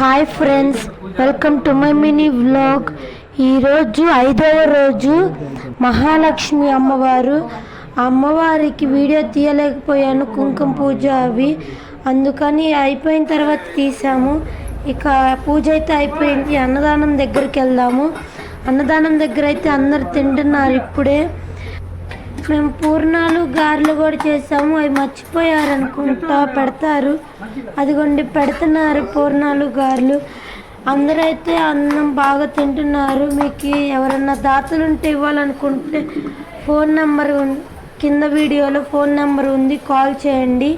Hi friends, welcome to my mini vlog. ఈరోజు 5వ రోజు మహాలక్ష్మి అమ్మవారు. అమ్మవారికి వీడియో తీయలేకపోయాను, కుంకుమ పూజ అవి, అందుకని అయిపోయిన తర్వాత తీసాము. ఇక పూజ అయితే అయిపోయింది. అన్నదానం దగ్గరికి వెళ్దాము. అన్నదానం దగ్గర అయితే అందరు తింటున్నారు. ఇప్పుడే మేము పూర్ణాలు గారెలు కూడా చేసాము. అవి మర్చిపోయారనుకుంటా, పెడతారు. అదిగోండి పెడుతున్నారు పూర్ణాలు గారెలు. అందరైతే అన్నం బాగా తింటున్నారు. మీకు ఎవరన్నా దాతలు ఉంటే ఇవ్వాలనుకుంటే ఫోన్ నెంబర్ కింద వీడియోలో ఫోన్ నెంబర్ ఉంది, కాల్ చేయండి.